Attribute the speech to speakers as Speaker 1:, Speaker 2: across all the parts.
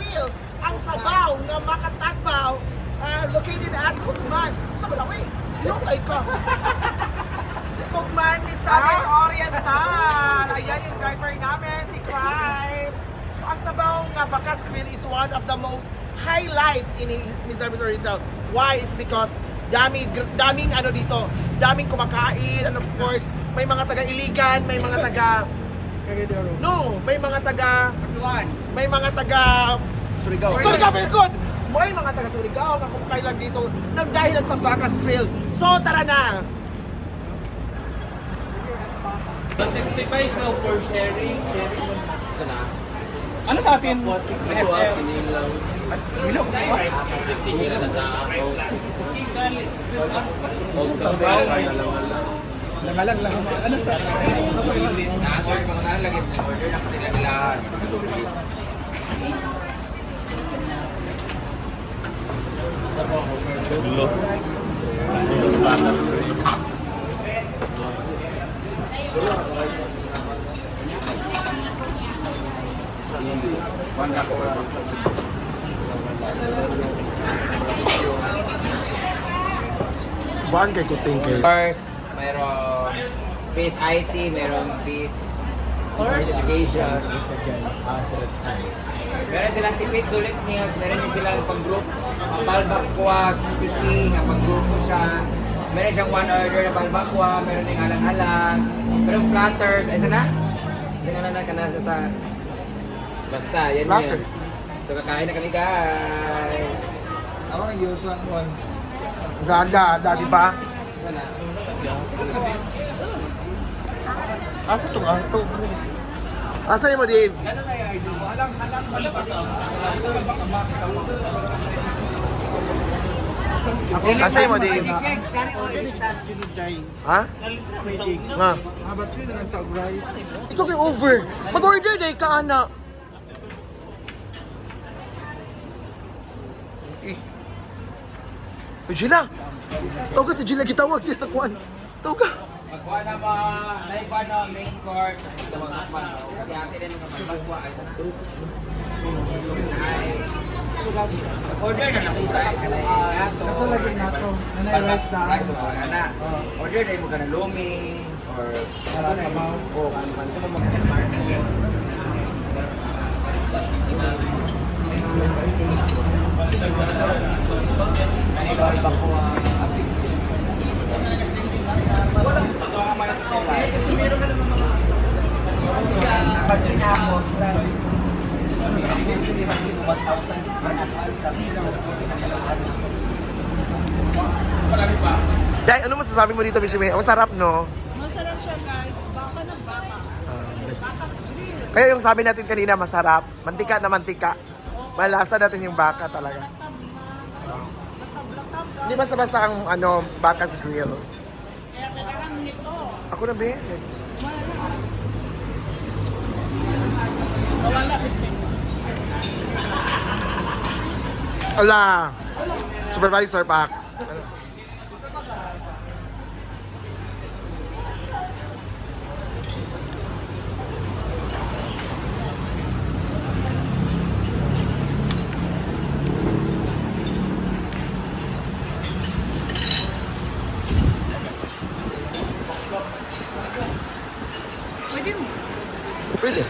Speaker 1: Grill, ang sabaw na makatagbaw, located at Kukman. Sa Malawi, lukay ko. Kukman, Misamis Oriental. Ayan yung driver namin, si Clive. So, ang sabaw nga Bakas Grill is one of the most highlight in Misamis Oriental. Why? It's because daming ano dito, daming kumakain, and of course, may mga taga-Iligan, may mga taga may mga taga Surigao. Surigao, very good! May mga taga Surigao na kumakain lang dito nang dahil lang sa Bakas Grill. So, tara na!
Speaker 2: 65 now for sharing.
Speaker 3: Ito na.
Speaker 2: Ano sa atin?
Speaker 3: Ito ah, pinilaw.
Speaker 2: Bilog.
Speaker 3: Sige na sa tao. Huwag ka ba?
Speaker 2: Nangalan lang. Ano sa atin?
Speaker 3: Na-order ko na lagi. Na-order na kasi lahat.
Speaker 2: Dulo.
Speaker 3: Wanda ko.
Speaker 1: Buwan kay kuting kay.
Speaker 3: First, mayroong Peace IT, mayroong Peace Education. Meron silang tipid sulit meals, meron din silang pang-group. Balbakwa City, nga pang-grupo siya. Meron siyang one order na balbakwa, meron din halang-halang. Meron platters, ay sana? Sana na kanasa sa... Basta, yan
Speaker 1: Platter.
Speaker 3: yan. So kakain na kami guys.
Speaker 1: Ako nag-use ang one. Ganda, di ba?
Speaker 3: Sana.
Speaker 1: Asa itong ato? Asa mo, Dave? Asa mo, Dave? Ha? Nga. Ikaw kay over. Mag-order day ka, anak. Jila! Tawag ka si Jila, gitawag siya sa kwan. Tawag ka.
Speaker 3: Magkuha na ba, naikuha na main court, sa mga sakman. Kasi ate rin mga magkuha, ay sana. Ay, order na lang sa isa. Ako lagi na ito. Rice na. Order na mo ka ng lumi, or sabaw. O, sa mga
Speaker 1: Dahil ano masasabi mo dito, Bishime? Ang sarap, no?
Speaker 4: Masarap siya guys. Baka ng baka. Bakas grill.
Speaker 1: Kaya yung sabi natin kanina, masarap. Mantika na mantika. Malasa natin yung baka talaga. Hindi basta-basta ang ano, Bakas Grill.
Speaker 4: Kaya kailangan nito.
Speaker 1: Ako na, be.
Speaker 4: Nawala bisig.
Speaker 1: Ala! Supervisor Pak.
Speaker 4: Pwede mo.
Speaker 1: Pwede.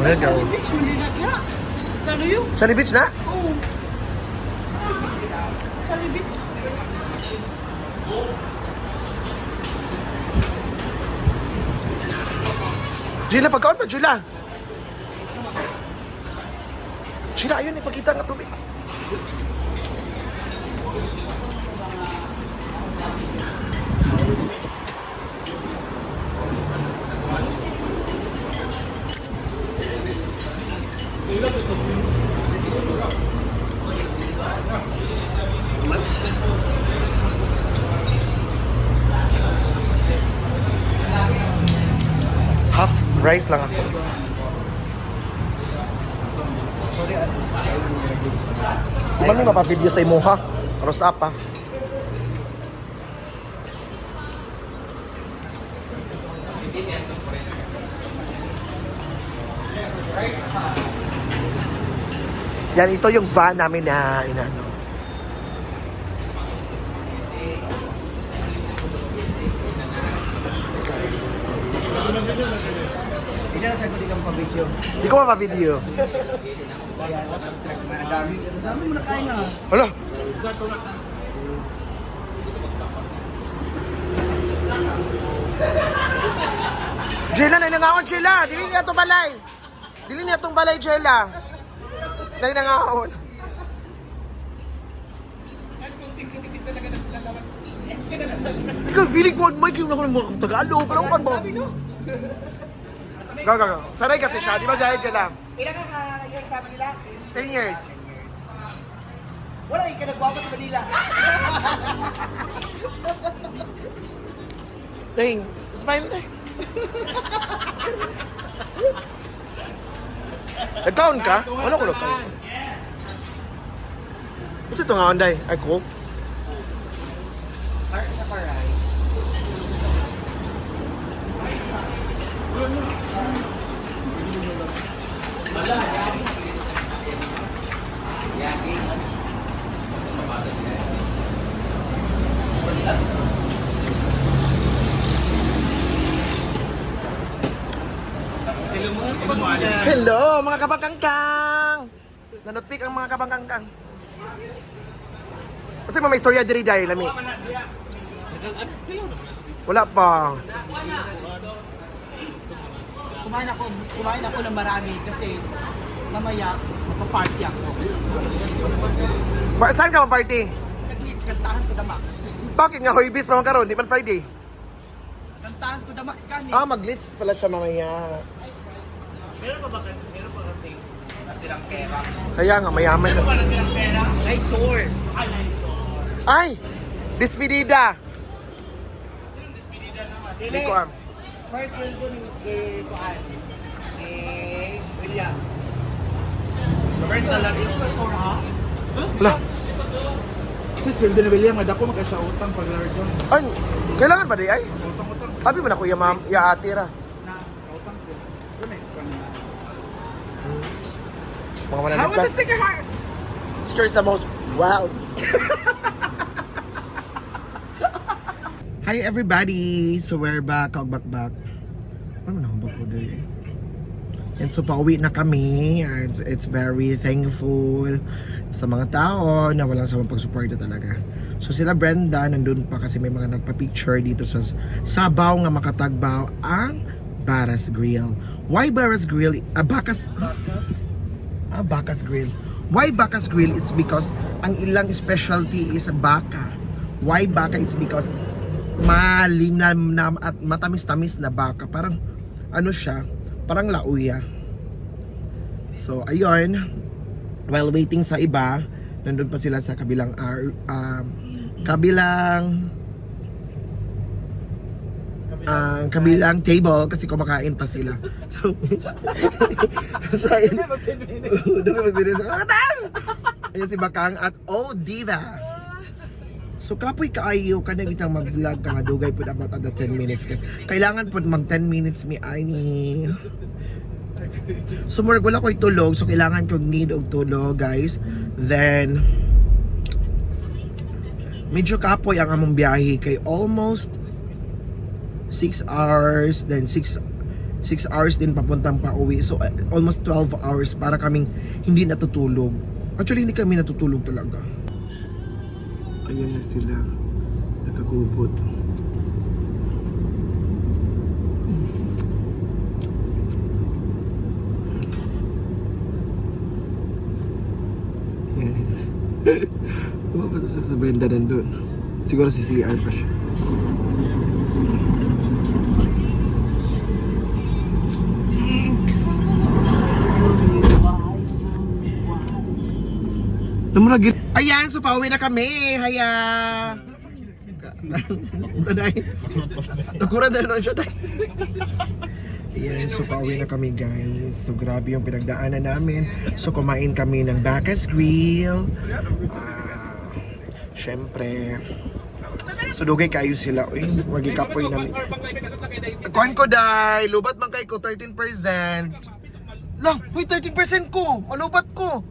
Speaker 1: Ayan ka.
Speaker 4: Beach, hindi na kaya. Salo yun?
Speaker 1: Sunny Beach na?
Speaker 4: Oo. Salo beach.
Speaker 1: Jila, pagkaon pa, Jila. Jila, ayun, ipakita nga tubig. Half rice lang ako. Di ba may mapapideo sa imo ha? Cross up ha? Yan, ito yung van namin na inano.
Speaker 3: Hindi na sagot ikang pa-video.
Speaker 1: Hindi ko mapa-video.
Speaker 3: Ang dami mo na kain na.
Speaker 1: Wala. Jella, nanangahon Jella. Dili niya itong balay. Dili niya itong balay, Jella. Nanangahon. Ikaw, feeling ko, Mike, yung ako ng mga Tagalog. Alam ko ba? Gaga. Sanay kasi siya. Di ba, Jella?
Speaker 3: Ilan ka years sa Manila?
Speaker 1: 10 years.
Speaker 3: Wala, ikaw nagwawa sa Manila.
Speaker 1: Dahing, smile na. Nag-count ka? Wala ko nag-count. What's ito nga, Anday? Ay, Coke?
Speaker 3: Sa Paray.
Speaker 1: Hello, mga kabangkangkang! Nanotpik ang mga kabangkangkang. Kasi may istorya diri dahil lami. Wala pa.
Speaker 5: Kumain ako ng marami kasi mamaya mapaparty ako.
Speaker 1: Saan ka ma-party?
Speaker 5: Nag-leads, kantahan ko the max.
Speaker 1: Bakit nga Hoybis pa man karon? Di man Friday.
Speaker 5: Kantahan ko the max kani.
Speaker 1: Ah, mag-glitz pala siya mamaya.
Speaker 2: Meron pa kasi natirang pera?
Speaker 1: Kaya nga, mayaman kasi.
Speaker 2: Natirang pera?
Speaker 5: Nice sore.
Speaker 1: Ay! Despedida!
Speaker 5: Dili.
Speaker 1: Hindi ko alam.
Speaker 5: First will go ni Kuan. William.
Speaker 2: First salary.
Speaker 5: Sore ha?
Speaker 1: Wala.
Speaker 5: Si sweldo ni William, nga dako magkasya utang pag lardo.
Speaker 1: Ay, kailangan ba di ay?
Speaker 5: Utang-utang
Speaker 1: Tabi mo na kuya ma'am, ya atira.
Speaker 5: na utang sila. Ano
Speaker 1: Mga
Speaker 5: How
Speaker 1: mananag
Speaker 5: was the sticker heart?
Speaker 1: Sticker is the most wild. Hi everybody! So we're back, back. Ano na ba ko doon eh? And so pauwi na kami. It's very thankful sa mga tao na walang samang pagsuporta talaga. So sila Brenda, nandun pa kasi may mga nagpa-picture dito sa Sabaw nga makatagbaw ang Baras Grill. Why Baras Grill? Bacas Grill. Why Bacas Grill? It's because ang ilang specialty is baka. Why baka? It's because malinam na at matamis-tamis na baka. Parang ano siya, parang lauya. So ayun, while waiting sa iba, nandun pa sila sa kabilang kabilang table kasi kumakain pa sila. So ayun, dami mag-video sa kakatang! Ayun si Bakang at Oh Diva. So kapoy kaayo ka na bitang mag-vlog ka nga dugay po about at 10 minutes ka. Kailangan po mag 10 minutes mi ani. So murag wala ko'y tulog, so kailangan kong need og tulog guys. Then medyo kapoy ang among biyahe kay almost 6 hours, then 6 hours din papuntang pauwi. So almost 12 hours para kaming hindi natutulog. Actually hindi kami natutulog talaga. Ayan na sila, nakagubot. Lumabas sa Brenda nandun. Siguro si CR pa siya. Ayan, so pauwi na kami. Haya. Saday. Nagkura na lang siya. Ayan, so pauwi na kami guys. So grabe yung pinagdaanan namin. So kumain kami ng Bacas Grill. Syempre. So dugay kayo sila. Uy, wagi kapoy namin. Kuhan ko dahil. Lubat man kay ko 13%. Lang, uy 13% ko. Lubat ko.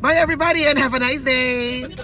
Speaker 1: Bye everybody and have a nice day!